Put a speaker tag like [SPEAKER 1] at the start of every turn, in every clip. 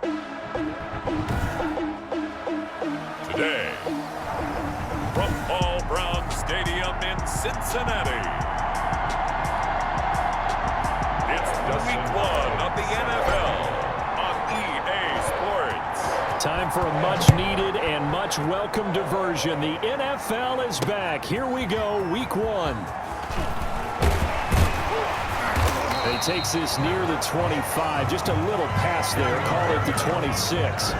[SPEAKER 1] Today, from Paul Brown Stadium in Cincinnati, it's Week 1 of the NFL on EA Sports.
[SPEAKER 2] Time for a much-needed and much-welcome diversion. The NFL is back. Here we go, Week 1. He takes this near the 25, just a little past there, call it the 26.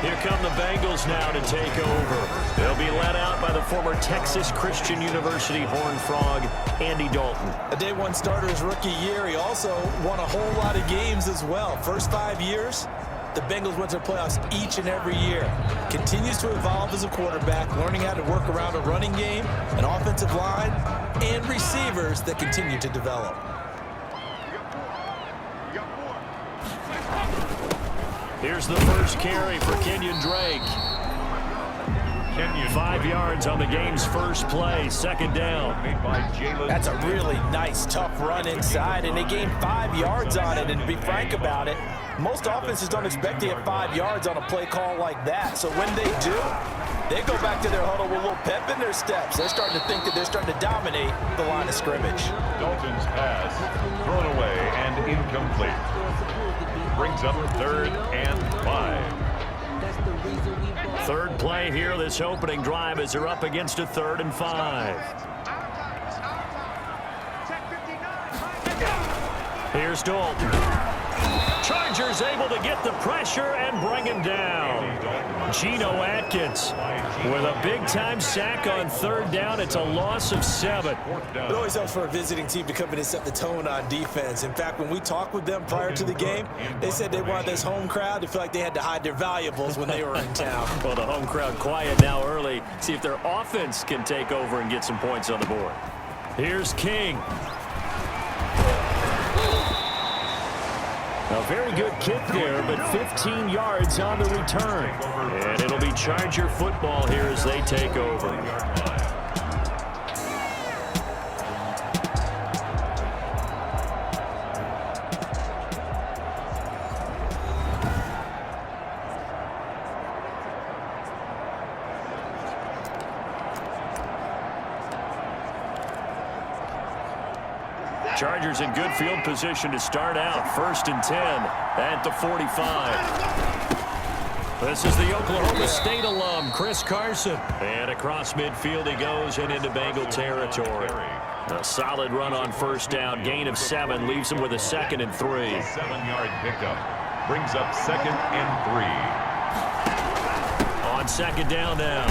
[SPEAKER 2] Here come the Bengals now to take over. They'll be led out by the former Texas Christian University Horned Frog, Andy Dalton.
[SPEAKER 3] A day one starter his rookie year. He also won a whole lot of games as well. First 5 years, the Bengals went to the playoffs each and every year. Continues to evolve as a quarterback, learning how to work around a running game, an offensive line, and receivers that continue to develop.
[SPEAKER 2] Here's the first carry for Kenyon Drake. 5 yards on the game's first play, second down.
[SPEAKER 3] That's a really nice, tough run inside, and they gained 5 yards on it. And to be frank about it, most offenses don't expect to get 5 yards on a play call like that. So when they do, they go back to their huddle with a little pep in their steps. They're starting to think that they're starting to dominate the line of scrimmage.
[SPEAKER 1] Dalton's pass thrown away and incomplete. Brings up 3rd and 5.
[SPEAKER 2] Third play here, this opening drive, as they're up against a 3rd and 5. Here's Dalton. Chargers able to get the pressure and bring him down. Geno Atkins with a big-time sack on 3rd down. It's a loss of 7.
[SPEAKER 3] It always helps for a visiting team to come in and set the tone on defense. In fact, when we talked with them prior to the game, they said they wanted this home crowd to feel like they had to hide their valuables when they were in town.
[SPEAKER 2] Well, the home crowd quiet now early. See if their offense can take over and get some points on the board. Here's King. A very good kick there, but 15 yards on the return. And it'll be Charger football here as they take over. Chargers in good field position to start out. 1st and 10 at the 45. This is the Oklahoma State alum, Chris Carson. And across midfield he goes and into Bengal territory. A solid run on 1st down. Gain of 7 leaves him with a 2nd and 3.
[SPEAKER 1] 7-yard pickup. Brings up 2nd and 3.
[SPEAKER 2] On 2nd down now.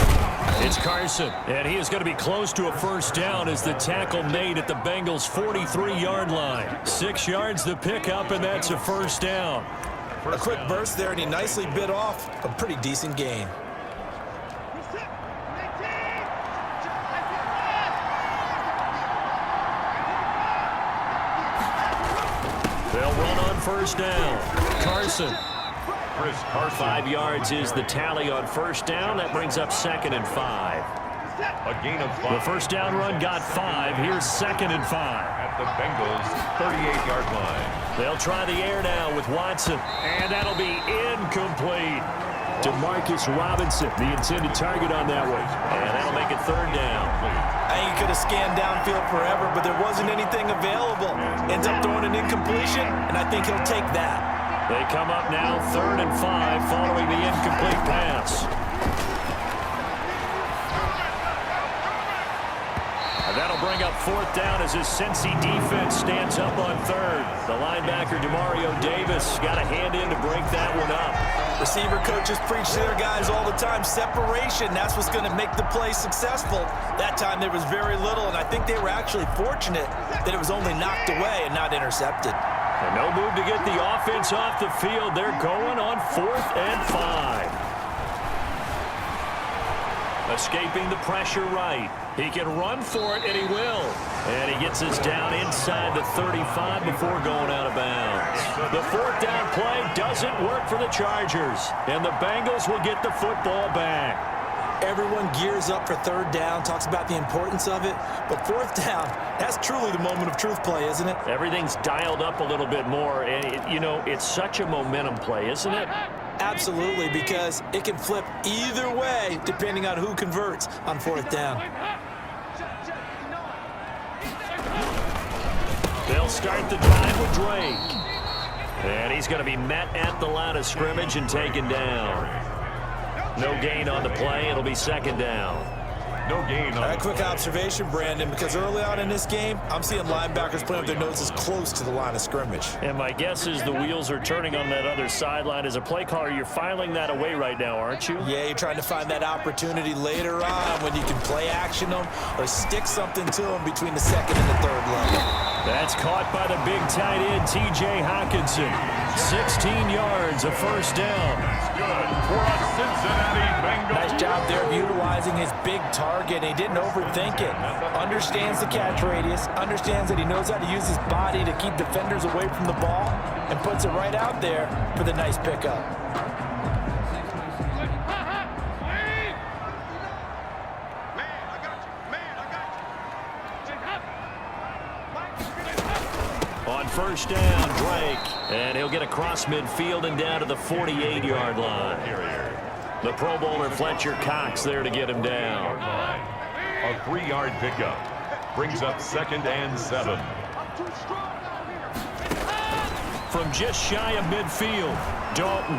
[SPEAKER 2] It's Carson, and he is going to be close to a 1st down as the tackle made at the Bengals' 43-yard line. 6 yards the pickup, and that's a 1st down.
[SPEAKER 3] A quick burst there, and he nicely bit off a pretty decent gain.
[SPEAKER 2] They'll run on 1st down. Carson. 5 yards is the tally on 1st down. That brings up 2nd and 5.
[SPEAKER 1] A gain of 5.
[SPEAKER 2] The 1st down run got 5. Here's 2nd and 5.
[SPEAKER 1] At the Bengals' 38-yard line.
[SPEAKER 2] They'll try the air now with Watson. And that'll be incomplete. DeMarcus Robinson, the intended target on that one. And that'll make it 3rd down.
[SPEAKER 3] I think he could have scanned downfield forever, but there wasn't anything available. Ends up throwing an incompletion, and I think he'll take that.
[SPEAKER 2] They come up now 3rd and 5 following the incomplete pass. And that'll bring up 4th down as his Cincy defense stands up on 3rd. The linebacker Demario Davis got a hand in to break that one up.
[SPEAKER 3] Receiver coaches preach to their guys all the time. Separation, that's what's going to make the play successful. That time there was very little, and I think they were actually fortunate that it was only knocked away and not intercepted.
[SPEAKER 2] And no move to get the offense off the field. They're going on 4th and 5. Escaping the pressure right. He can run for it, and he will. And he gets us down inside the 35 before going out of bounds. The 4th down play doesn't work for the Chargers, and the Bengals will get the football back.
[SPEAKER 3] Everyone gears up for 3rd down, talks about the importance of it. But 4th down, that's truly the moment of truth play, isn't it?
[SPEAKER 2] Everything's dialed up a little bit more. And, you know, it's such a momentum play, isn't it?
[SPEAKER 3] Absolutely, because it can flip either way depending on who converts on 4th down.
[SPEAKER 2] They'll start the drive with Drake. And he's going to be met at the line of scrimmage and taken down. No gain on the play. It'll be 2nd down.
[SPEAKER 1] No gain on
[SPEAKER 3] a quick observation, Brandon, because early on in this game, I'm seeing linebackers playing with their noses close to the line of scrimmage.
[SPEAKER 2] And my guess is the wheels are turning on that other sideline. As a play caller, you're filing that away right now, aren't you?
[SPEAKER 3] Yeah, you're trying to find that opportunity later on when you can play action them or stick something to them between the 2nd and the 3rd level.
[SPEAKER 2] That's caught by the big tight end, T.J. Hockenson. 16 yards, a 1st down.
[SPEAKER 1] That's good for a Cincinnati Bengals.
[SPEAKER 3] Nice job there of utilizing his big target. He didn't overthink it. Understands the catch radius. Understands that he knows how to use his body to keep defenders away from the ball and puts it right out there for the nice pickup.
[SPEAKER 2] On 1st down, Drake. And he'll get across midfield and down to the 48-yard line. The Pro Bowler Fletcher Cox there to get him down.
[SPEAKER 1] A 3-yard pickup. Brings up 2nd and 7.
[SPEAKER 2] From just shy of midfield, Dalton.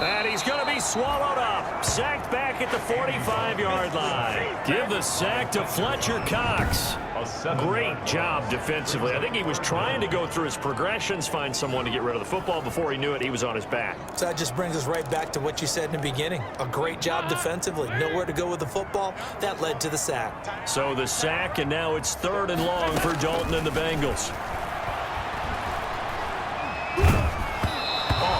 [SPEAKER 2] And he's going to be swallowed up. Sacked back at the 45-yard line. Give the sack to Fletcher Cox. Great job defensively. I think he was trying to go through his progressions, find someone to get rid of the football. Before he knew it, he was on his back.
[SPEAKER 3] So that just brings us right back to what you said in the beginning. A great job defensively. Nowhere to go with the football. That led to the sack.
[SPEAKER 2] So the sack, and now it's 3rd and long for Dalton and the Bengals.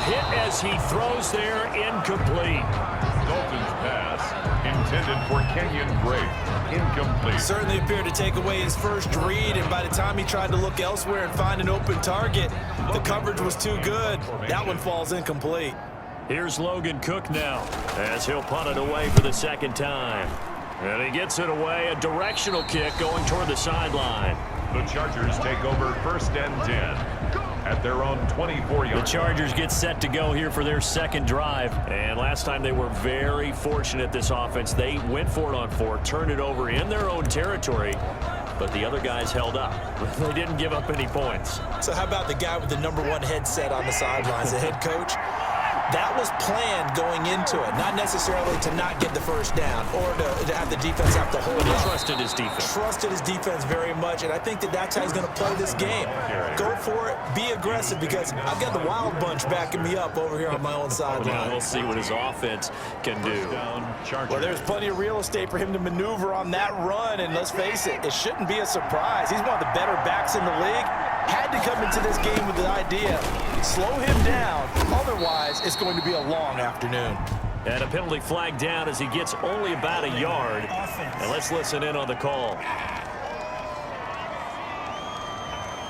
[SPEAKER 2] Hit as he throws there, incomplete.
[SPEAKER 1] Dalton's pass intended for Kenyon Drake, incomplete.
[SPEAKER 3] Certainly appeared to take away his first read, and by the time he tried to look elsewhere and find an open target, the coverage was too good. That one falls incomplete.
[SPEAKER 2] Here's Logan Cook now, as he'll punt it away for the 2nd time. And he gets it away, a directional kick going toward the sideline.
[SPEAKER 1] The Chargers take over 1st and 10. At their own 24-yard.
[SPEAKER 2] The Chargers get set to go here for their 2nd drive. And last time they were very fortunate, this offense. They went for it on 4, turned it over in their own territory, but the other guys held up. They didn't give up any points.
[SPEAKER 3] So how about the guy with the #1 headset on the sidelines, the head coach? That was planned going into it, not necessarily to not get the 1st down or to have the defense have to hold
[SPEAKER 2] He
[SPEAKER 3] up.
[SPEAKER 2] trusted his defense.
[SPEAKER 3] Trusted his defense very much, and I think that that's how he's going to play this game. Go for it, be aggressive, because I've got the wild bunch backing me up over here on my own sideline.
[SPEAKER 2] We'll see what his offense can do.
[SPEAKER 3] Well, there's plenty of real estate for him to maneuver on that run, and let's face it, it shouldn't be a surprise. He's one of the better backs in the league. Had to come into this game with the idea, slow him down, otherwise it's going to be a long afternoon.
[SPEAKER 2] And a penalty flag down as he gets only about a yard. And let's listen in on the call.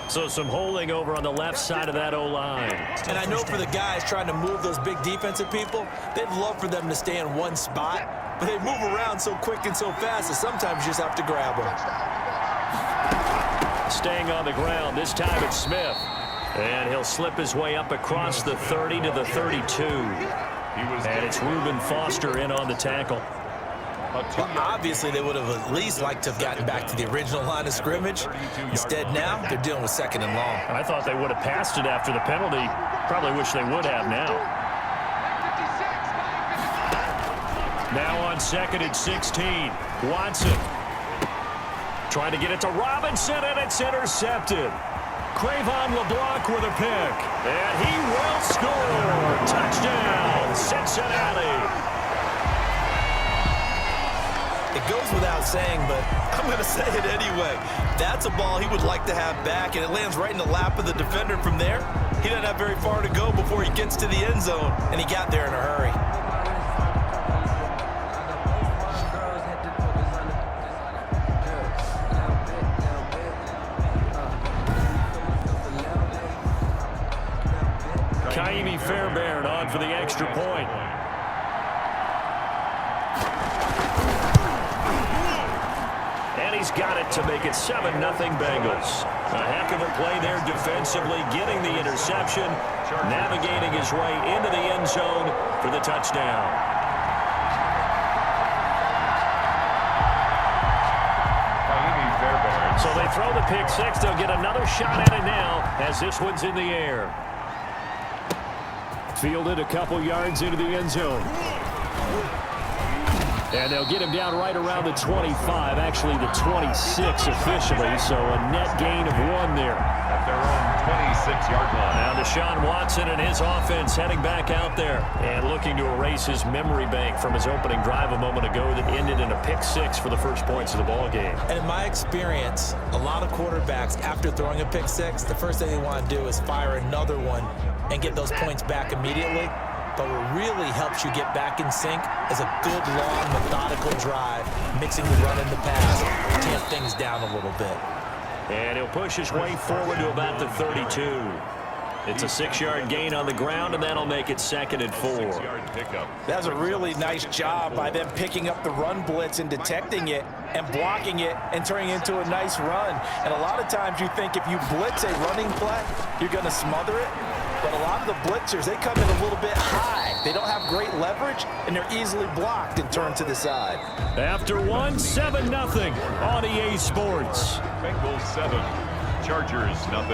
[SPEAKER 2] So some holding over on the left side of that O-line.
[SPEAKER 3] And I know for the guys trying to move those big defensive people, they'd love for them to stay in one spot, but they move around so quick and so fast that sometimes you just have to grab them.
[SPEAKER 2] Staying on the ground, this time it's Smith. And he'll slip his way up across the 30 to the 32. And it's Reuben Foster in on the tackle.
[SPEAKER 3] Well, obviously, they would have at least liked to have gotten back to the original line of scrimmage. Instead, now they're dealing with 2nd and long.
[SPEAKER 2] I thought they would have passed it after the penalty. Probably wish they would have now. Now on 2nd and 16, Watson. Trying to get it to Robinson, and it's intercepted. Crayvon LeBlanc with a pick. And he will score. Touchdown, Cincinnati.
[SPEAKER 3] It goes without saying, but I'm going to say it anyway. That's a ball he would like to have back, and it lands right in the lap of the defender from there. He doesn't have very far to go before he gets to the end zone, and he got there in a hurry.
[SPEAKER 2] Kaimi Fairbairn on for the extra point. And he's got it to make it 7-0 Bengals. A heck of a play there defensively, getting the interception, navigating his way into the end zone for the touchdown. So they throw the pick six. They'll get another shot at it now as this one's in the air. Fielded a couple yards into the end zone. And they'll get him down right around the 25, actually the 26 officially, so a net gain of 1 there.
[SPEAKER 1] At their own 26-yard line.
[SPEAKER 2] Now Deshaun Watson and his offense heading back out there and looking to erase his memory bank from his opening drive a moment ago that ended in a pick six for the first points of the ball game.
[SPEAKER 3] And in my experience, a lot of quarterbacks, after throwing a pick six, the first thing they want to do is fire another one and get those points back immediately. But what really helps you get back in sync is a good, long, methodical drive, mixing the run and the pass, tamp things down a little bit.
[SPEAKER 2] And he'll push his way forward to about the 32. It's a 6-yard gain on the ground, and that'll make it 2nd and 4.
[SPEAKER 3] That was a really nice job by them picking up the run blitz and detecting it and blocking it and turning it into a nice run. And a lot of times you think if you blitz a running play, you're going to smother it. But a lot of the blitzers, they come in a little bit high. They don't have great leverage, and they're easily blocked and turned to the side.
[SPEAKER 2] After 7-0 on EA Sports.
[SPEAKER 1] Bengals 7, Chargers 0.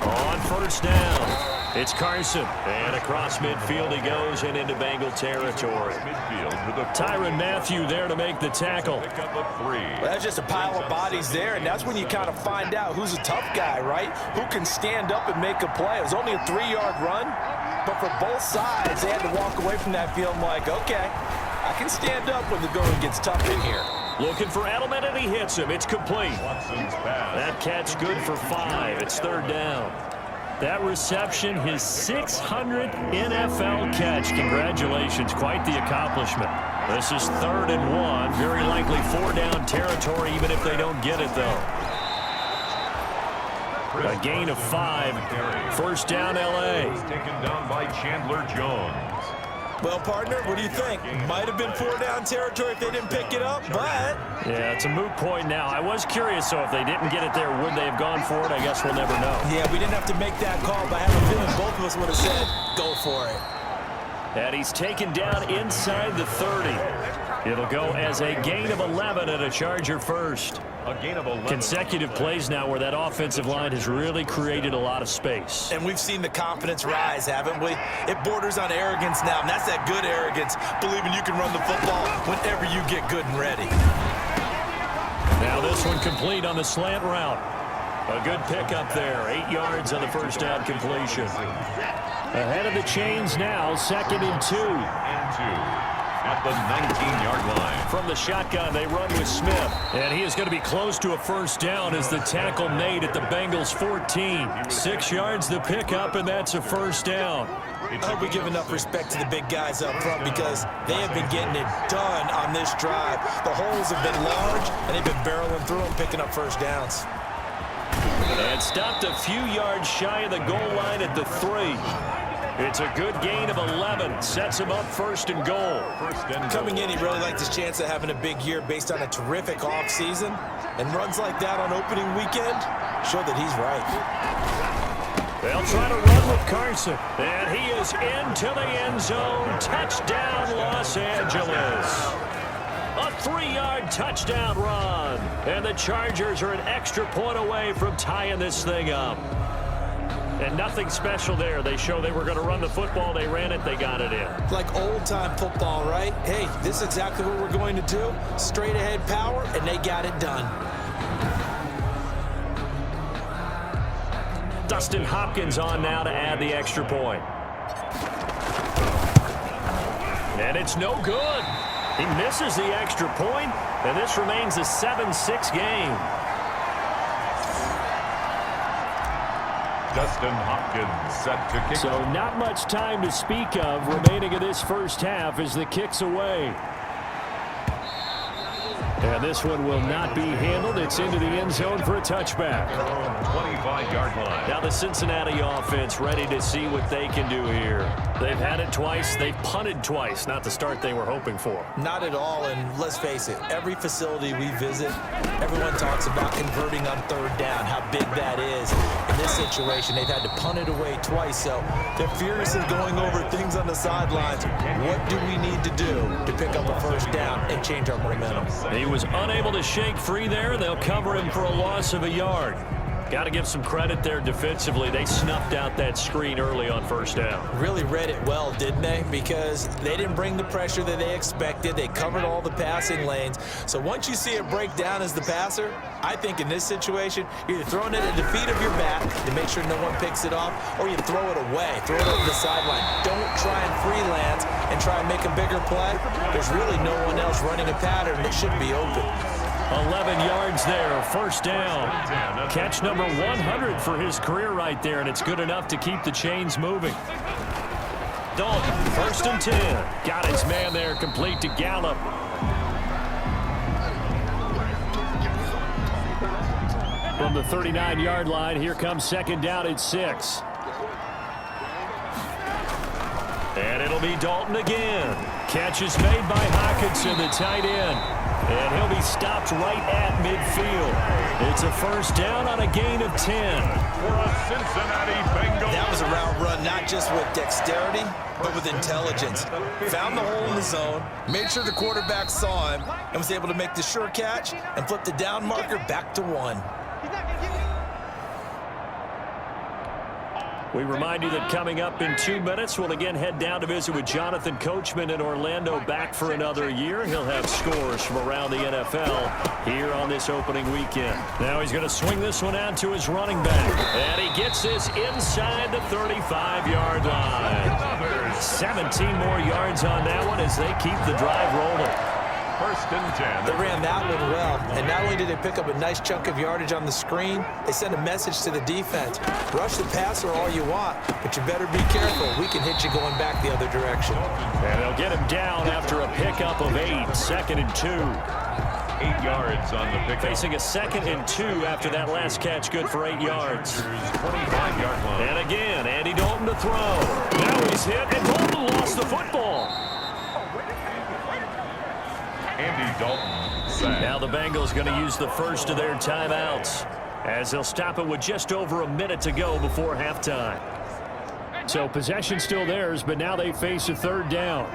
[SPEAKER 2] On first down. It's Carson, and across midfield he goes and into Bengal territory. Tyrann Mathieu there to make the tackle.
[SPEAKER 3] Well, that's just a pile of bodies there, and that's when you kind of find out who's a tough guy, right? Who can stand up and make a play. It was only a 3-yard run, but for both sides, they had to walk away from that field like, okay, I can stand up when the going gets tough in here.
[SPEAKER 2] Looking for Edelman, and he hits him. It's complete. That catch good for 5. It's 3rd down. That reception, his 600th NFL catch. Congratulations, quite the accomplishment. This is 3rd and 1, very likely 4-down territory, even if they don't get it, though. A gain of 5, 1st down L.A.
[SPEAKER 1] Taken down by Chandler Jones.
[SPEAKER 3] Well, partner, what do you think? Might have been 4-down territory if they didn't pick it up, but...
[SPEAKER 2] Yeah, it's a moot point now. I was curious, so if they didn't get it there, would they have gone for it? I guess we'll never know.
[SPEAKER 3] Yeah, we didn't have to make that call, but I have a feeling both of us would have said, go for it.
[SPEAKER 2] And he's taken down inside the 30. It'll go as a gain of 11 and a Charger first.
[SPEAKER 1] A gain of 11.
[SPEAKER 2] Consecutive plays now where that offensive line has really created a lot of space.
[SPEAKER 3] And we've seen the confidence rise, haven't we? It borders on arrogance now, and that's that good arrogance, believing you can run the football whenever you get good and ready.
[SPEAKER 2] Now this one complete on the slant route. A good pickup there, 8 yards on the first down completion. Ahead of the chains now, 2nd and 2.
[SPEAKER 1] At the 19-yard line.
[SPEAKER 2] From the shotgun, they run with Smith. And he is going to be close to a first down as the tackle made at the Bengals 14. 6 yards the pickup, and that's a first down.
[SPEAKER 3] I hope we give enough respect to the big guys up front because they have been getting it done on this drive. The holes have been large, and they've been barreling through them, picking up first downs.
[SPEAKER 2] And stopped a few yards shy of the goal line at the 3. It's a good gain of 11. Sets him up 1st and goal.
[SPEAKER 3] Coming in, he really liked his chance of having a big year based on a terrific offseason. And runs like that on opening weekend show that he's right.
[SPEAKER 2] They'll try to run with Carson. And he is into the end zone. Touchdown, Los Angeles. A 3-yard touchdown run. And the Chargers are an extra point away from tying this thing up. And nothing special there. They show they were going to run the football. They ran it. They got it in.
[SPEAKER 3] Like old-time football, right? Hey, this is exactly what we're going to do. Straight-ahead power, and they got it done.
[SPEAKER 2] Dustin Hopkins on now to add the extra point. And it's no good. He misses the extra point, and this remains a 7-6 game.
[SPEAKER 1] Dustin Hopkins set to kick.
[SPEAKER 2] So not much time to speak of remaining in this first half as the kick's away. And And this one will not be handled. It's into the end zone for a touchback.
[SPEAKER 1] 25-yard line.
[SPEAKER 2] Now the Cincinnati offense ready to see what they can do here. They've had it twice. They've punted twice. Not the start they were hoping for.
[SPEAKER 3] Not at all, and let's face it, every facility we visit, everyone talks about converting on third down, how big that is. In this situation, they've had to punt it away twice, so they're furiously going over things on the sidelines. What do we need to do to pick up a first down and change our momentum?
[SPEAKER 2] He was unable to shake free there. They'll cover him for a loss of a yard. Got to give some credit there defensively. They snuffed out that screen early on first down.
[SPEAKER 3] Really read it well, didn't they? Because they didn't bring the pressure that they expected. They covered all the passing lanes. So once you see it break down as the passer, I think in this situation, you're either throwing it at the feet of your back to make sure no one picks it off, or you throw it away, throw it over the sideline. Don't try and freelance and try and make a bigger play. There's really no one else running a pattern that should be open.
[SPEAKER 2] 11 yards there, first down. Catch number 100 for his career right there, and it's good enough to keep the chains moving. Dalton, 1st and 10. Got his man there, complete to Gallup. From the 39-yard line, here comes 2nd down at 6. And it'll be Dalton again. Catch is made by Hockenson, the tight end. And he'll be stopped right at midfield. It's a first down on a gain of 10.
[SPEAKER 1] For a Cincinnati Bengals.
[SPEAKER 3] That was a route run, not just with dexterity, but with intelligence. Found the hole in the zone, made sure the quarterback saw him, and was able to make the sure catch and flip the down marker back to 1.
[SPEAKER 2] We remind you that coming up in 2 minutes, we'll again head down to visit with Jonathan Coachman in Orlando, back for another year. He'll have scores from around the NFL here on this opening weekend. Now he's going to swing this one out to his running back. And he gets this inside the 35-yard line. 17 more yards on that one as they keep the drive rolling.
[SPEAKER 1] 1st and 10.
[SPEAKER 3] They ran that one well, and not only did they pick up a nice chunk of yardage on the screen, they sent a message to the defense. Rush the passer all you want, but you better be careful. We can hit you going back the other direction.
[SPEAKER 2] And they'll get him down after a pickup of 8, 2nd and 2.
[SPEAKER 1] 8 yards on the pickup.
[SPEAKER 2] Facing a 2nd and 2 after that last catch, good for 8 yards.
[SPEAKER 1] 25-yard line.
[SPEAKER 2] And again, Andy Dalton to throw. Now he's hit, and Dalton lost the football.
[SPEAKER 1] Andy Dalton sacked.
[SPEAKER 2] Now the Bengals going to use the first of their timeouts as they'll stop it with just over a minute to go before halftime. So possession still theirs, but now they face a 3rd down.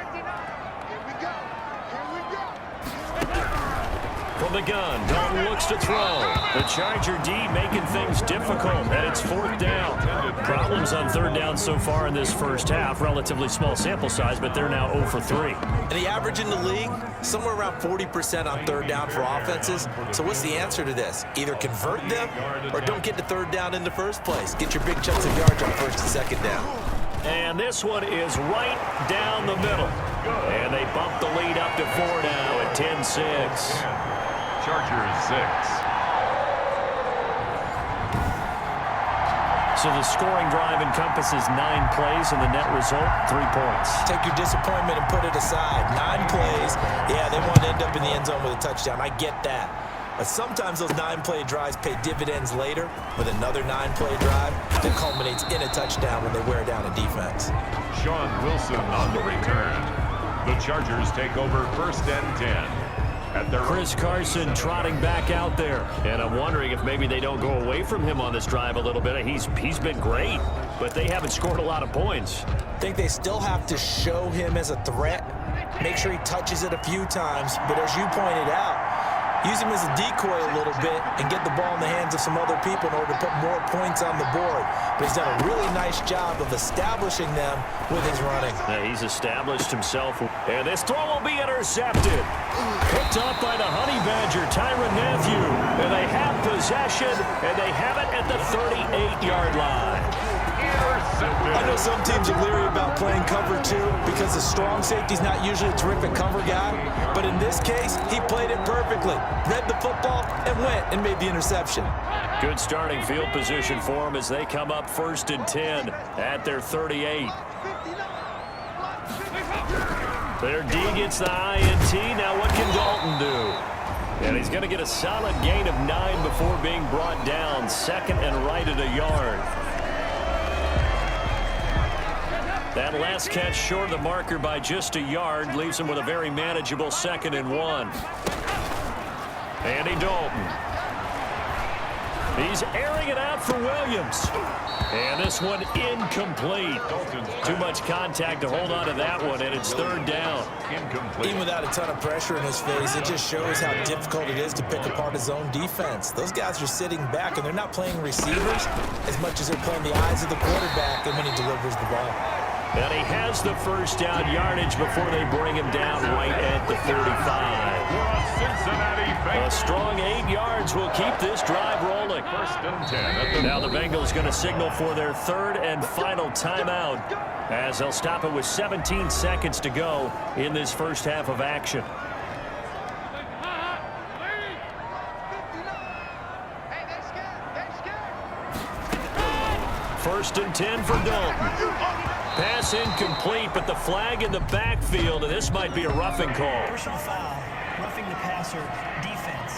[SPEAKER 2] From the gun, Dalton looks to throw. The Charger D making things difficult, and it's 4th down. Problems on 3rd down so far in this first half. Relatively small sample size, but they're now 0 for 3.
[SPEAKER 3] And the average in the league, somewhere around 40% on 3rd down for offenses. So what's the answer to this? Either convert them or don't get to 3rd down in the first place. Get your big chunks of yards on 1st and 2nd down.
[SPEAKER 2] And this one is right down the middle. And they bump the lead up to 4 now at 10-6.
[SPEAKER 1] Chargers 6.
[SPEAKER 2] So the scoring drive encompasses 9 plays, and the net result, 3 points.
[SPEAKER 3] Take your disappointment and put it aside. 9 plays. Yeah, they want to end up in the end zone with a touchdown. I get that. But sometimes those 9-play drives pay dividends later with another 9-play drive that culminates in a touchdown when they wear down a defense.
[SPEAKER 1] Sean Wilson on the return. The Chargers take over 1st and 10.
[SPEAKER 2] Chris Carson trotting back out there. And I'm wondering if maybe they don't go away from him on this drive a little bit. He's been great, but they haven't scored a lot of points.
[SPEAKER 3] I think they still have to show him as a threat, make sure he touches it a few times. But as you pointed out, use him as a decoy a little bit and get the ball in the hands of some other people in order to put more points on the board. But he's done a really nice job of establishing them with his running.
[SPEAKER 2] Yeah, he's established himself. And this throw will be intercepted. Picked up by the Honey Badger, Tyrann Mathieu. And they have possession, and they have it at the 38-yard line.
[SPEAKER 3] I know some teams are leery about playing cover 2 because the strong safety's not usually a terrific cover guy. But in this case, he played it perfectly. Read the football and went and made the interception.
[SPEAKER 2] Good starting field position for them as they come up 1st and 10 at their 38. Their D gets the INT. Now what can Dalton do? And he's going to get a solid gain of 9 before being brought down. 2nd and right at a yard. That last catch short of the marker by just a yard leaves him with a very manageable 2nd and 1. Andy Dalton. He's airing it out for Williams. And this one incomplete. Too much contact to hold on to that one, and it's 3rd down.
[SPEAKER 3] Even without a ton of pressure in his face, it just shows how difficult it is to pick apart his own defense. Those guys are sitting back, and they're not playing receivers as much as they're playing the eyes of the quarterback and when he delivers the ball.
[SPEAKER 2] And he has the first down yardage before they bring him down right at the 35. A strong 8 yards will keep this drive rolling.
[SPEAKER 1] 1st and 10.
[SPEAKER 2] Now the Bengals going to signal for their 3rd and final timeout as they'll stop it with 17 seconds to go in this first half of action. First and 10 for Dalton. Pass incomplete, but the flag in the backfield, and this might be a roughing call.
[SPEAKER 4] Personal foul, roughing the passer, defense.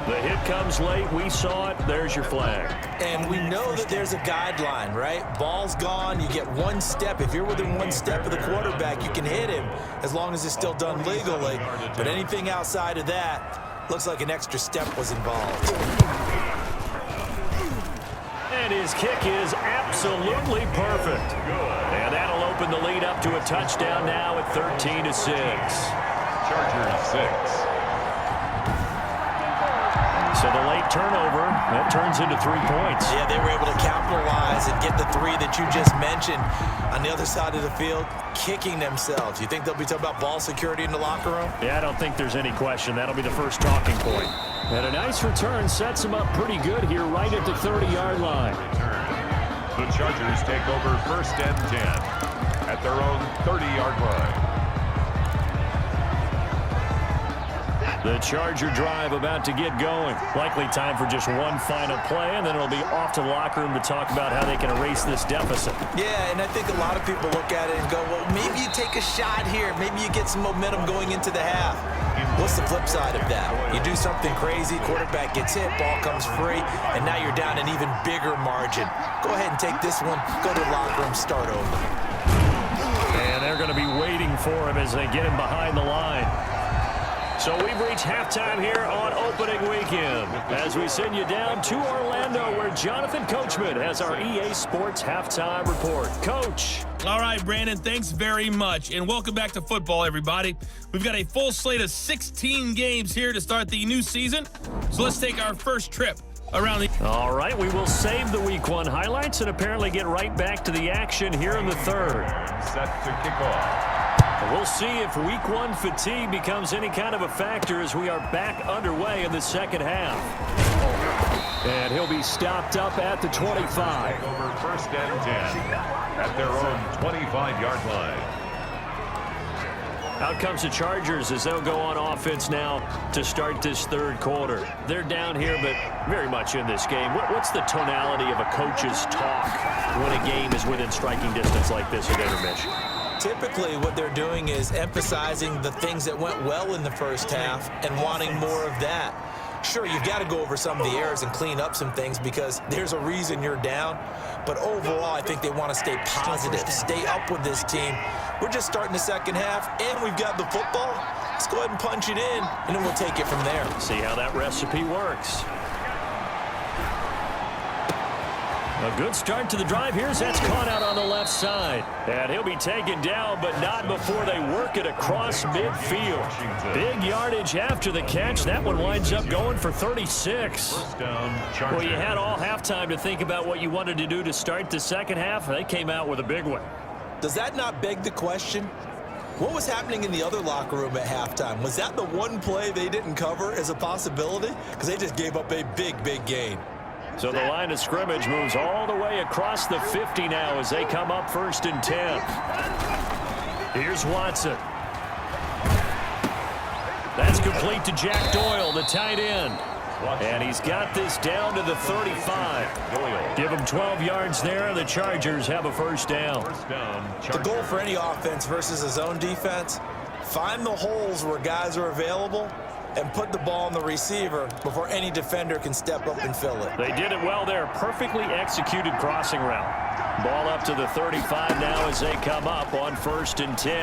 [SPEAKER 2] The hit comes late. We saw it. There's your flag.
[SPEAKER 3] And we know that there's a guideline, right? Ball's gone. You get 1 step. If you're within 1 step of the quarterback, you can hit him as long as it's still done legally. But anything outside of that, looks like an extra step was involved.
[SPEAKER 2] And his kick is absolutely perfect. And that'll open the lead up to a touchdown now at 13-6.
[SPEAKER 1] Chargers 6.
[SPEAKER 2] So the late turnover, that turns into 3 points.
[SPEAKER 3] Yeah, they were able to capitalize and get the 3 that you just mentioned. On the other side of the field, kicking themselves. You think they'll be talking about ball security in the locker room?
[SPEAKER 2] Yeah, I don't think there's any question. That'll be the first talking point. And a nice return sets him up pretty good here right at the 30-yard line.
[SPEAKER 1] The Chargers take over 1st and 10 at their own 30-yard line.
[SPEAKER 2] The Charger drive about to get going. Likely time for just one final play, and then it'll be off to the locker room to talk about how they can erase this deficit.
[SPEAKER 3] Yeah, and I think a lot of people look at it and go, well, maybe you take a shot here. Maybe you get some momentum going into the half. What's the flip side of that? You do something crazy, quarterback gets hit, ball comes free, and now you're down an even bigger margin. Go ahead and take this one, go to the locker room, start over.
[SPEAKER 2] And they're going to be waiting for him as they get him behind the line. So we've reached halftime here on opening weekend as we send you down to Orlando where Jonathan Coachman has our EA Sports halftime report. Coach.
[SPEAKER 5] All right, Brandon, thanks very much. And welcome back to football, everybody. We've got a full slate of 16 games here to start the new season. So let's take our first trip around the...
[SPEAKER 2] All right, we will save the Week 1 highlights and apparently get right back to the action here in the 3rd.
[SPEAKER 1] Set to kick off.
[SPEAKER 2] We'll see if Week 1 fatigue becomes any kind of a factor as we are back underway in the second half. And he'll be stopped up at the 25.
[SPEAKER 1] Over 1st and 10 at their own 25-yard line.
[SPEAKER 2] Out comes the Chargers as they'll go on offense now to start this 3rd quarter. They're down here, but very much in this game. What's the tonality of a coach's talk when a game is within striking distance like this at intermission?
[SPEAKER 3] Typically, what they're doing is emphasizing the things that went well in the first half and wanting more of that. Sure, you've got to go over some of the errors and clean up some things because there's a reason you're down. But overall, I think they want to stay positive, stay up with this team. We're just starting the second half, and we've got the football. Let's go ahead and punch it in, and then we'll take it from there.
[SPEAKER 2] See how that recipe works. A good start to the drive. Here's that's caught out on the left side. And he'll be taken down, but not before they work it across midfield. Big yardage after the catch. That one winds up going for 36.
[SPEAKER 1] First down, Chargers.
[SPEAKER 2] Well, you had all halftime to think about what you wanted to do to start the second half. They came out with a big one.
[SPEAKER 3] Does that not beg the question? What was happening in the other locker room at halftime? Was that the one play they didn't cover as a possibility? Because they just gave up a big, big gain.
[SPEAKER 2] So the line of scrimmage moves all the way across the 50 now as they come up 1st and 10. Here's Watson. That's complete to Jack Doyle, the tight end. And he's got this down to the 35. Give him 12 yards there. The Chargers have a first down.
[SPEAKER 3] The goal for any offense versus a zone defense, Find the holes where guys are available and put the ball on the receiver before any defender can step up and fill it.
[SPEAKER 2] They did it well there. Perfectly executed crossing route. Ball up to the 35 now as they come up on 1st and 10.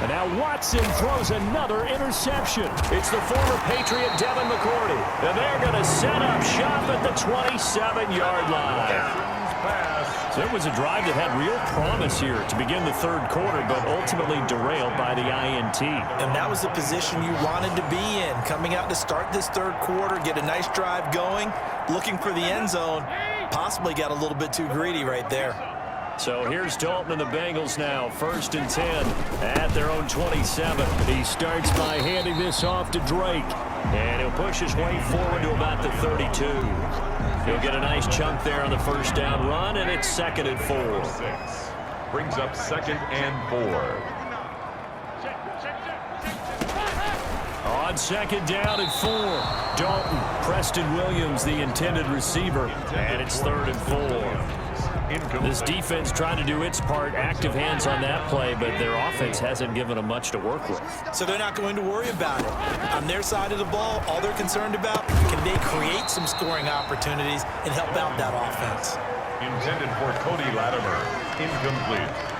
[SPEAKER 2] And now Watson throws another interception. It's the former Patriot Devin McCourty. And they're going to set up shop at the 27-yard line. So it was a drive that had real promise here to begin the 3rd quarter, but ultimately derailed by the INT.
[SPEAKER 3] And that was the position you wanted to be in. Coming out to start this 3rd quarter, get a nice drive going, looking for the end zone. Possibly got a little bit too greedy right there.
[SPEAKER 2] So here's Dalton and the Bengals now, 1st and 10 at their own 27. He starts by handing this off to Drake. And he'll push his way forward to about the 32. He'll get a nice chunk there on the 1st down run, and it's 2nd and 4.
[SPEAKER 1] Brings up 2nd and 4.
[SPEAKER 2] On 2nd down and 4, Dalton, Preston Williams, the intended receiver, and it's 3rd and 4. This defense trying to do its part, active hands on that play, but their offense hasn't given them much to work with.
[SPEAKER 3] So they're not going to worry about it. On their side of the ball, all they're concerned about, can they create some scoring opportunities and help out that offense?
[SPEAKER 1] Intended for Cody Latimer. Incomplete.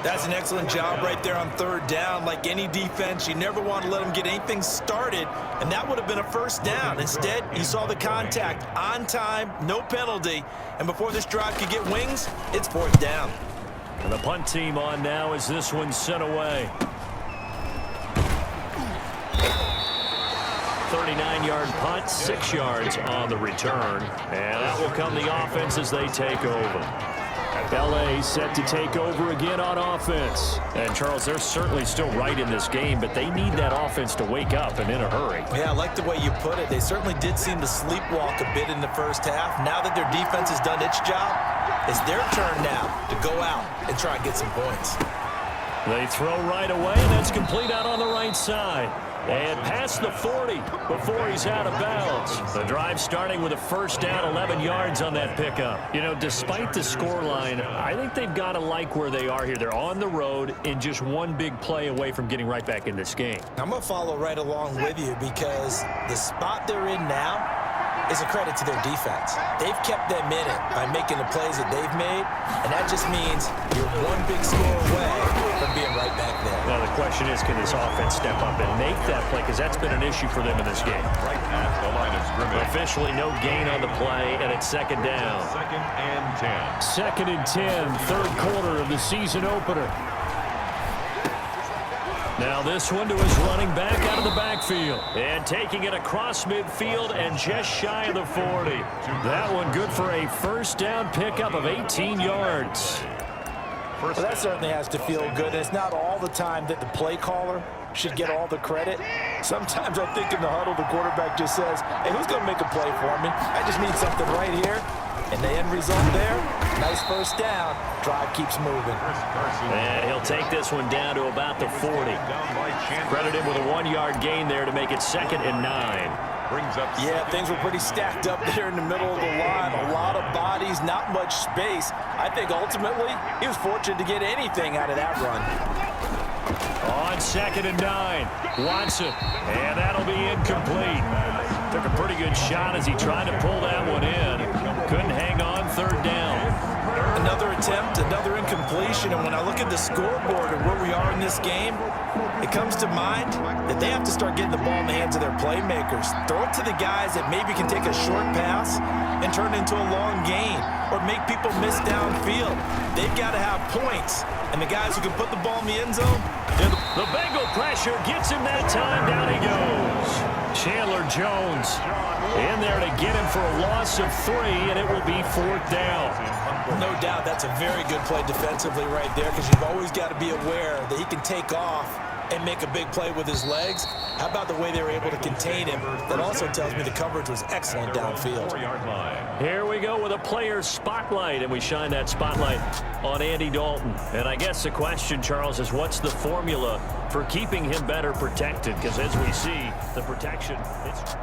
[SPEAKER 3] That's an excellent job right there on 3rd down. Like any defense, you never want to let them get anything started, and that would have been a 1st down. Instead, you saw the contact on time, no penalty, and before this drive could get wings, it's 4th down.
[SPEAKER 2] And the punt team on now as this one's sent away. 39-yard punt, 6 yards on the return, and that will come the offense as they take over. LA set to take over again on offense. And, Charles, they're certainly still right in this game, but they need that offense to wake up and in a hurry.
[SPEAKER 3] Yeah, I like the way you put it. They certainly did seem to sleepwalk a bit in the 1st half. Now that their defense has done its job, it's their turn now to go out and try and get some points.
[SPEAKER 2] They throw right away, and that's complete out on the right side. And past the 40 before he's out of bounds. The drive starting with a 1st down, 11 yards on that pickup. You know, despite the scoreline, I think they've got to like where they are here. They're on the road and just one big play away from getting right back in this game.
[SPEAKER 3] I'm going to follow right along with you because the spot they're in now is a credit to their defense. They've kept them in it by making the plays that they've made, and that just means you're one big score away from being right back there.
[SPEAKER 2] Now the question is, can this offense step up and make that play? Because that's been an issue for them in this game.
[SPEAKER 1] Right at the line of scrimmage.
[SPEAKER 2] Officially no gain on the play, and it's 2nd down.
[SPEAKER 1] 2nd and 10.
[SPEAKER 2] 2nd and 10, 3rd quarter of the season opener. Now this one to his running back out of the backfield. And taking it across midfield and just shy of the 40. That one good for a 1st down pickup of 18 yards.
[SPEAKER 3] Well, that certainly has to feel good. It's not all the time that the play caller should get all the credit. Sometimes I think in the huddle, the quarterback just says, hey, who's going to make a play for me? I just need something right here. And the end result there, nice 1st down. Drive keeps moving.
[SPEAKER 2] And he'll take this one down to about the 40. Credit him with a 1-yard gain there to make it 2nd and 9.
[SPEAKER 3] Yeah, things were pretty stacked up there in the middle of the line. A lot of bodies, not much space. I think ultimately he was fortunate to get anything out of that run.
[SPEAKER 2] On 2nd and 9, Watson, and that'll be incomplete. Took a pretty good shot as he tried to pull that one in. Couldn't hang on, 3rd down.
[SPEAKER 3] Another attempt, another incompletion, and when I look at the scoreboard and where we are in this game, it comes to mind that they have to start getting the ball in the hands of their playmakers. Throw it to the guys that maybe can take a short pass and turn it into a long gain or make people miss downfield. They've got to have points, and the guys who can put the ball in the end zone,
[SPEAKER 2] the Bengal pressure gets him that time. Down he goes. Chandler Jones in there to get him for a loss of 3, and it will be 4th down.
[SPEAKER 3] No doubt that's a very good play defensively right there because you've always got to be aware that he can take off and make a big play with his legs. How about the way they were able to contain him? That also tells me the coverage was excellent downfield.
[SPEAKER 2] Here we go with a player spotlight, and we shine that spotlight on Andy Dalton. And I guess the question, Charles, is what's the formula for keeping him better protected? Because as we see, the protection, it's...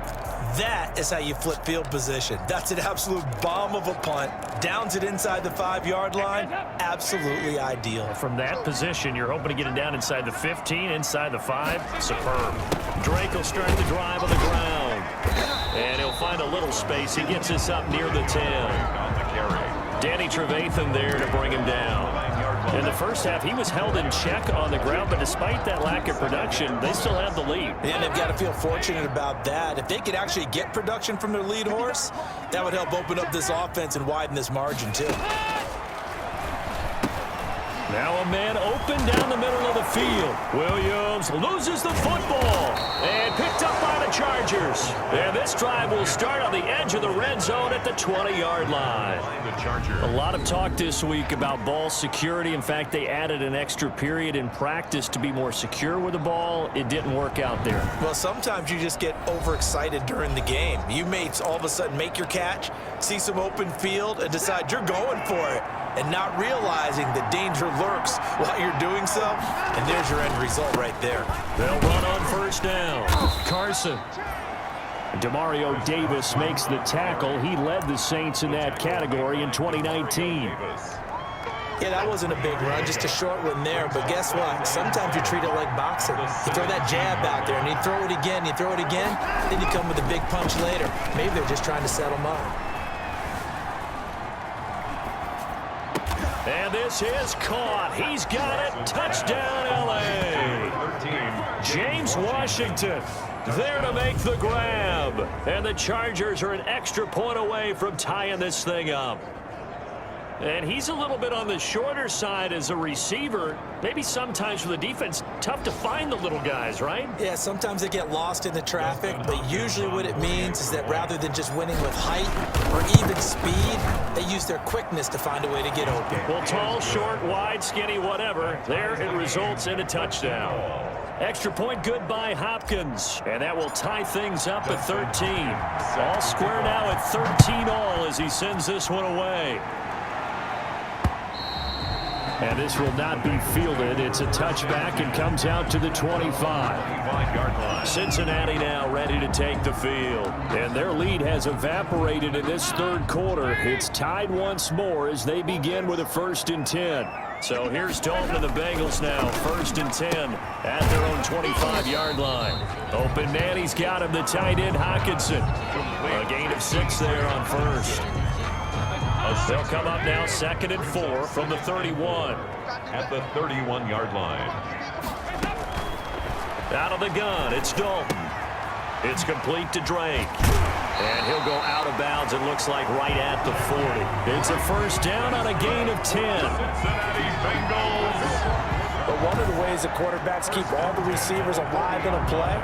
[SPEAKER 3] That is how you flip field position. That's an absolute bomb of a punt. Downs it inside the 5-yard line. Absolutely ideal.
[SPEAKER 2] From that position, you're hoping to get it down inside the 15, inside the 5. Superb. Drake will start the drive on the ground. And he'll find a little space. He gets us up near the 10.
[SPEAKER 1] On the carry.
[SPEAKER 2] Danny Trevathan there to bring him down. In the first half, he was held in check on the ground, but despite that lack of production, they still have the lead.
[SPEAKER 3] And they've got to feel fortunate about that. If they could actually get production from their lead horse, that would help open up this offense and widen this margin too.
[SPEAKER 2] Now a man open down the middle of the field. Williams loses the football and picked up by the Chargers. And this drive will start on the edge of the red zone at the 20-yard line. A lot of talk this week about ball security. In fact, they added an extra period in practice to be more secure with the ball. It didn't work out there.
[SPEAKER 3] Well, sometimes you just get overexcited during the game. You may all of a sudden make your catch, see some open field, and decide you're going for it, and not realizing the danger lurks while you're doing so. And there's your end result right there.
[SPEAKER 2] They'll run on first down. Carson. Demario Davis makes the tackle. He led the Saints in that category in 2019.
[SPEAKER 3] Yeah, that wasn't a big run, just a short one there. But guess what? Sometimes you treat it like boxing. You throw that jab out there, and you throw it again, then you come with a big punch later. Maybe they're just trying to set them up.
[SPEAKER 2] And this is caught. He's got it. Touchdown, L.A. James Washington there to make the grab. And the Chargers are an extra point away from tying this thing up. And he's a little bit on the shorter side as a receiver. Maybe sometimes for the defense, tough to find the little guys, right?
[SPEAKER 3] Yeah, sometimes they get lost in the traffic, but usually what it means is that rather than just winning with height or even speed, they use their quickness to find a way to get open.
[SPEAKER 2] Well, tall, short, wide, skinny, whatever, there it results in a touchdown. Extra point good by Hopkins, and that will tie things up at 13. All square now at 13 all as he sends this one away. And this will not be fielded. It's a touchback and comes out to the 25. Cincinnati now ready to take the field. And their lead has evaporated in this third quarter. It's tied once more as they begin with a 1st and 10. So here's Dalton and the Bengals now. 1st and 10 at their own 25-yard line. Open man, he's got him, the tight end Hockenson. A gain of 6 there on first. They'll come up now 2nd and 4 from the 31.
[SPEAKER 1] At the 31-yard line.
[SPEAKER 2] Out of the gun, it's Dalton. It's complete to Drake. And he'll go out of bounds, it looks like right at the 40. It's a first down on a gain of 10.
[SPEAKER 1] Cincinnati Bengals.
[SPEAKER 3] But one of the ways that quarterbacks keep all the receivers alive in a play,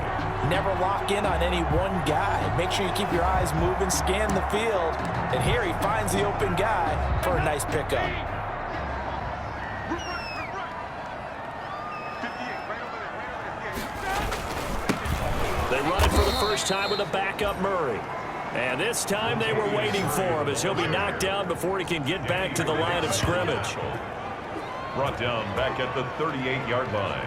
[SPEAKER 3] never lock in on any one guy. Make sure you keep your eyes moving, scan the field. And here he finds the open guy for a nice pickup.
[SPEAKER 2] They run it for the first time with a backup Murray. And this time they were waiting for him as he'll be knocked down before he can get back to the line of scrimmage.
[SPEAKER 1] Brought down back at the 38-yard line.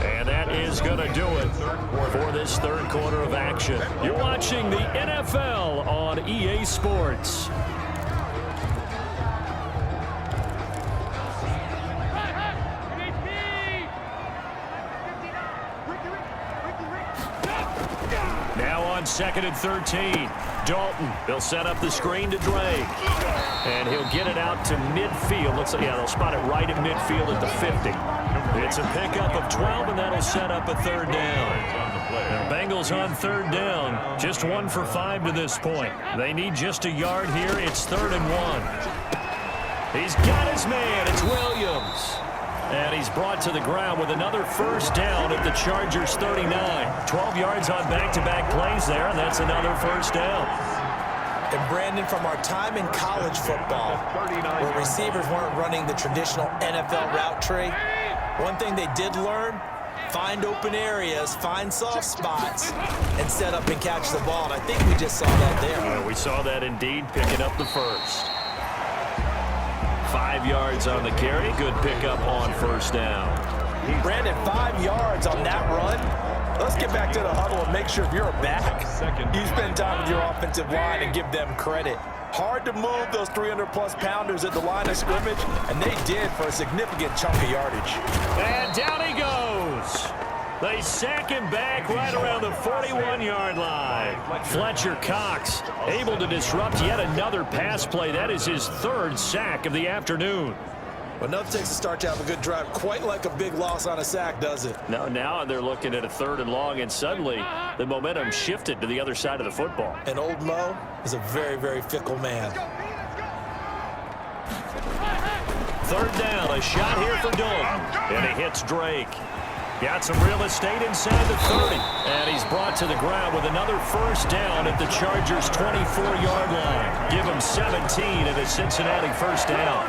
[SPEAKER 2] And that is going to do it for this third quarter of action. You're watching the NFL on EA Sports. Now on 2nd and 13. Dalton, they'll set up the screen to Drake. And he'll get it out to midfield. Looks like, yeah, they'll spot it right at midfield at the 50. It's a pickup of 12, and that'll set up a 3rd down. The Bengals on 3rd down. Just 1 for 5 to this point. They need just a yard here. It's 3rd and 1. He's got his man. It's Williams. And he's brought to the ground with another first down at the Chargers 39. 12 yards on back-to-back plays there, and that's another first down.
[SPEAKER 3] And Brandon, from our time in college football, where receivers weren't running the traditional NFL route tree, one thing they did learn, find open areas, find soft spots, and set up and catch the ball. And I think we just saw that there.
[SPEAKER 2] We saw that indeed, picking up the first. 5 yards on the carry. Good pickup on first down.
[SPEAKER 3] Brandon, 5 yards on that run. Let's get back to the huddle and make sure if you're a back, you spend time with your offensive line and give them credit. Hard to move those 300-plus pounders at the line of scrimmage, and they did for a significant chunk of yardage.
[SPEAKER 2] And down he goes. They sack him back right around the 41-yard line. Fletcher Cox able to disrupt yet another pass play. That is his 3rd sack of the afternoon.
[SPEAKER 3] But nothing takes a start to have a good drive quite like a big loss on a sack, does it?
[SPEAKER 2] No, now they're looking at a 3rd and long, and suddenly the momentum shifted to the other side of the football.
[SPEAKER 3] And old Mo is a very, very fickle man.
[SPEAKER 2] 3rd down, a shot here for Dalton. And he hits Drake. Got some real estate inside the 30. And he's brought to the ground with another first down at the Chargers' 24-yard line. Give him 17 at a Cincinnati first down.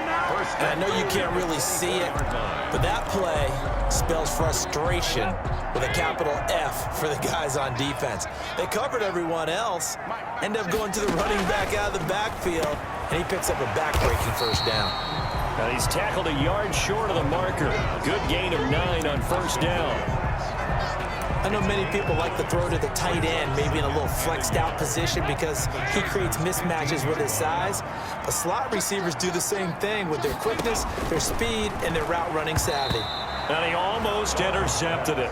[SPEAKER 3] And I know you can't really see it, but that play spells frustration with a capital F for the guys on defense. They covered everyone else, end up going to the running back out of the backfield, and he picks up a back-breaking first down.
[SPEAKER 2] And he's tackled a yard short of the marker. Good gain of 9 on first down.
[SPEAKER 3] I know many people like to throw to the tight end, maybe in a little flexed out position because he creates mismatches with his size. But slot receivers do the same thing with their quickness, their speed, and their route running savvy.
[SPEAKER 2] And he almost intercepted it.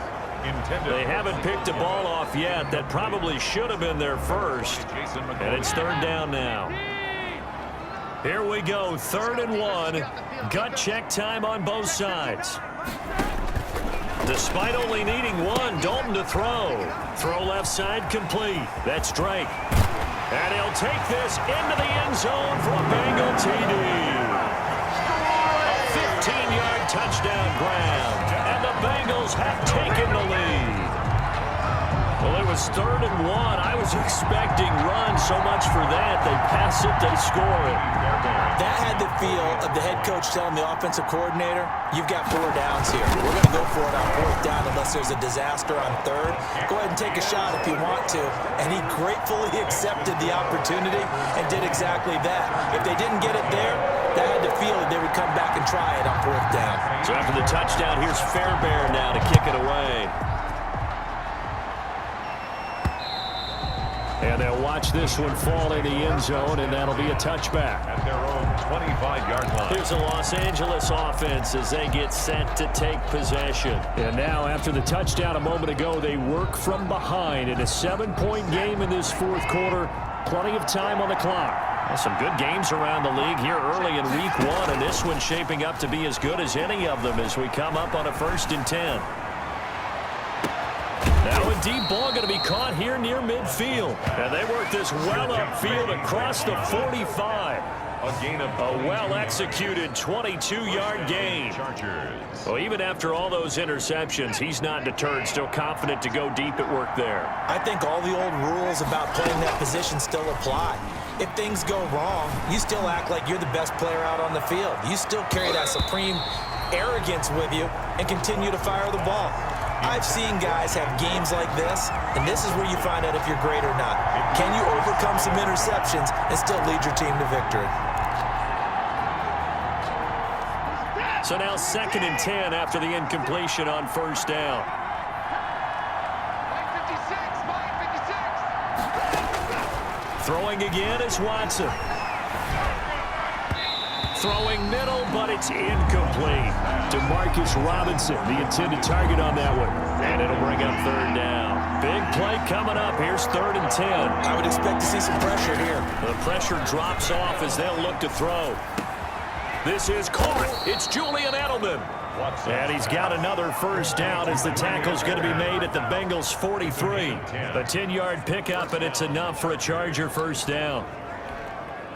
[SPEAKER 2] They haven't picked a ball off yet. That probably should have been their first. And it's 3rd down now. Here we go, 3rd and 1. Gut check time on both sides. Despite only needing 1, Dalton to throw. Throw left side complete. That's Drake. And he'll take this into the end zone for a Bengal TD. A 15-yard touchdown grab. And the Bengals have taken the lead. Well, it was 3rd and 1. I was expecting run, so much for that. They pass it, they score it.
[SPEAKER 3] That had the feel of the head coach telling the offensive coordinator, you've got 4 downs here. We're going to go for it on 4th down unless there's a disaster on 3rd. Go ahead and take a shot if you want to. And he gratefully accepted the opportunity and did exactly that. If they didn't get it there, that had the feel that they would come back and try it on 4th down.
[SPEAKER 2] So after the touchdown, here's Fairbairn now to kick it away. And they'll watch this one fall in the end zone, and that'll be a touchback.
[SPEAKER 1] At their own 25-yard line.
[SPEAKER 2] Here's the Los Angeles offense as they get set to take possession. And now, after the touchdown a moment ago, they work from behind in a 7-point game in this 4th quarter. Plenty of time on the clock. Well, some good games around the league here early in week 1, and this one's shaping up to be as good as any of them as we come up on a 1st and 10. Now a deep ball going to be caught here near midfield. And they work this well upfield across the 45.
[SPEAKER 1] A gain of
[SPEAKER 2] a well-executed 22-yard gain. Well, even after all those interceptions, he's not deterred, still confident to go deep at work there.
[SPEAKER 3] I think all the old rules about playing that position still apply. If things go wrong, you still act like you're the best player out on the field. You still carry that supreme arrogance with you and continue to fire the ball. I've seen guys have games like this, and this is where you find out if you're great or not. Can you overcome some interceptions and still lead your team to victory?
[SPEAKER 2] So now 2nd and 10 after the incompletion on 1st down. Throwing again is Watson. Throwing middle, but it's incomplete. Demarcus Robinson, the intended target on that one. And it'll bring up 3rd down. Big play coming up. Here's 3rd and 10.
[SPEAKER 3] I would expect to see some pressure here.
[SPEAKER 2] The pressure drops off as they'll look to throw. This is caught. It's Julian Edelman. And he's got another 1st down as the tackle's going to be made at the Bengals' 43. A 10-yard pickup, and it's enough for a Charger 1st down.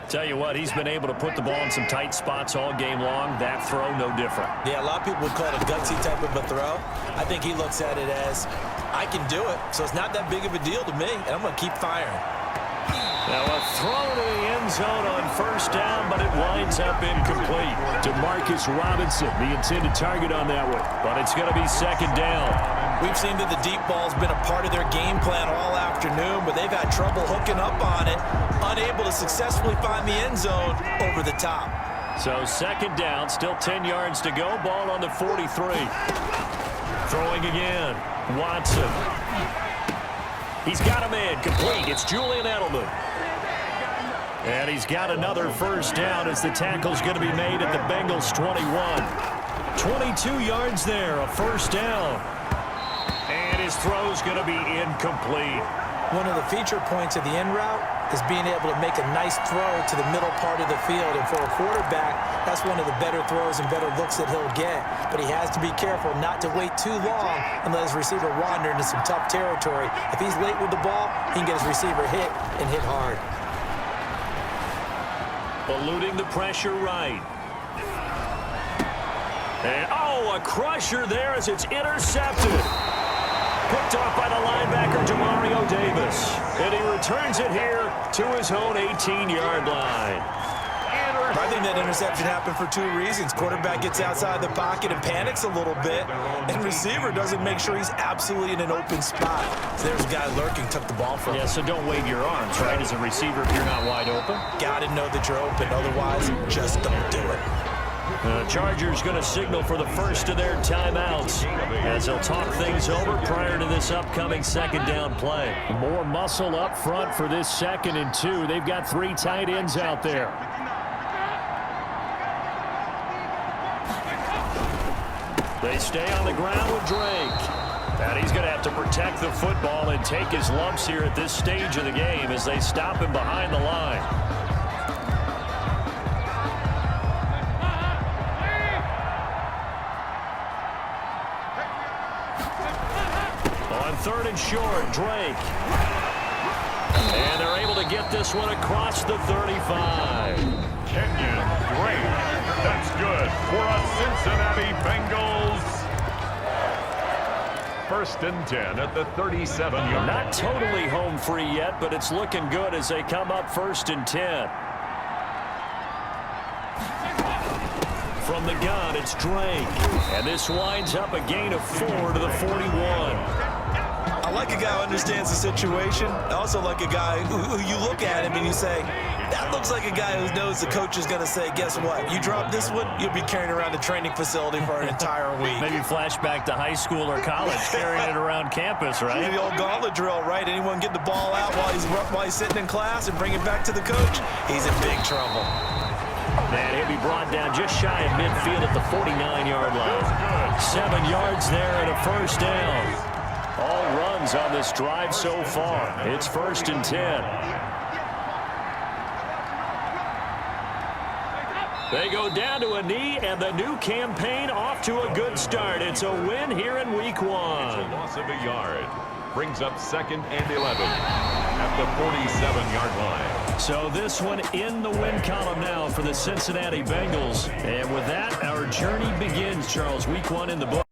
[SPEAKER 2] Tell you what, he's been able to put the ball in some tight spots all game long. That throw, no different.
[SPEAKER 3] Yeah, a lot of people would call it a gutsy type of a throw. I think he looks at it as, I can do it, so it's not that big of a deal to me, and I'm going to keep firing.
[SPEAKER 2] Now a throw to the end zone on 1st down, but it winds up incomplete. Demarcus Robinson, the intended target on that one, but it's going to be 2nd down.
[SPEAKER 3] We've seen that the deep ball's been a part of their game plan all afternoon, but they've had trouble hooking up on it, unable to successfully find the end zone over the top.
[SPEAKER 2] So second down, still 10 yards to go. Ball on the 43. Throwing again. Watson. He's got a man complete. It's Julian Edelman. And he's got another first down as the tackle's going to be made at the Bengals 21. 22 yards there, a first down. And his throw's going to be incomplete.
[SPEAKER 3] One of the feature points of the in route is being able to make a nice throw to the middle part of the field. And for a quarterback, that's one of the better throws and better looks that he'll get. But he has to be careful not to wait too long and let his receiver wander into some tough territory. If he's late with the ball, he can get his receiver hit and hit hard.
[SPEAKER 2] Eluding the pressure right. And, a crusher there as it's intercepted. Picked off by the linebacker, Demario Davis. And he returns it here to his own 18-yard line.
[SPEAKER 3] I think that interception happened for two reasons. Quarterback gets outside the pocket and panics a little bit, and receiver doesn't make sure he's absolutely in an open spot. So there's a guy lurking, took the ball from him.
[SPEAKER 2] Yeah, so don't wave your arms, right, as a receiver if you're not wide open.
[SPEAKER 3] Got to know that you're open. Otherwise, just don't do it.
[SPEAKER 2] The Chargers going to signal for the first of their timeouts as they'll talk things over prior to this upcoming second down play. More muscle up front for this 2nd and 2. They've got 3 tight ends out there. They stay on the ground with Drake. And he's going to have to protect the football and take his lumps here at this stage of the game as they stop him behind the line. On 3rd and short, Drake. And they're able to get this one across the 35.
[SPEAKER 1] Kenyon Drake. That's good for a Cincinnati Bengals. 1st and 10 at the 37-yard.
[SPEAKER 2] Not totally home free yet, but it's looking good as they come up 1st and 10. From the gun, it's Drake. And this winds up a gain of 4 to the 41.
[SPEAKER 3] I like a guy who understands the situation. I also like a guy who you look at him and you say, that looks like a guy who knows the coach is going to say, guess what? You drop this one, you'll be carrying around the training facility for an entire week.
[SPEAKER 2] Maybe flashback to high school or college, carrying it around campus, right?
[SPEAKER 3] The old gauntlet drill, right? Anyone get the ball out while he's sitting in class and bring it back to the coach? He's in big trouble.
[SPEAKER 2] And he'll be brought down just shy of midfield at the 49-yard line. 7 yards there and a first down. All runs on this drive so far. It's 1st and 10. They go down to a knee, and the new campaign off to a good start. It's a win here in Week 1.
[SPEAKER 1] It's a loss of a yard. Brings up 2nd and 11 at the 47-yard line.
[SPEAKER 2] So this one in the win column now for the Cincinnati Bengals. And with that, our journey begins, Charles. Week 1 in the book.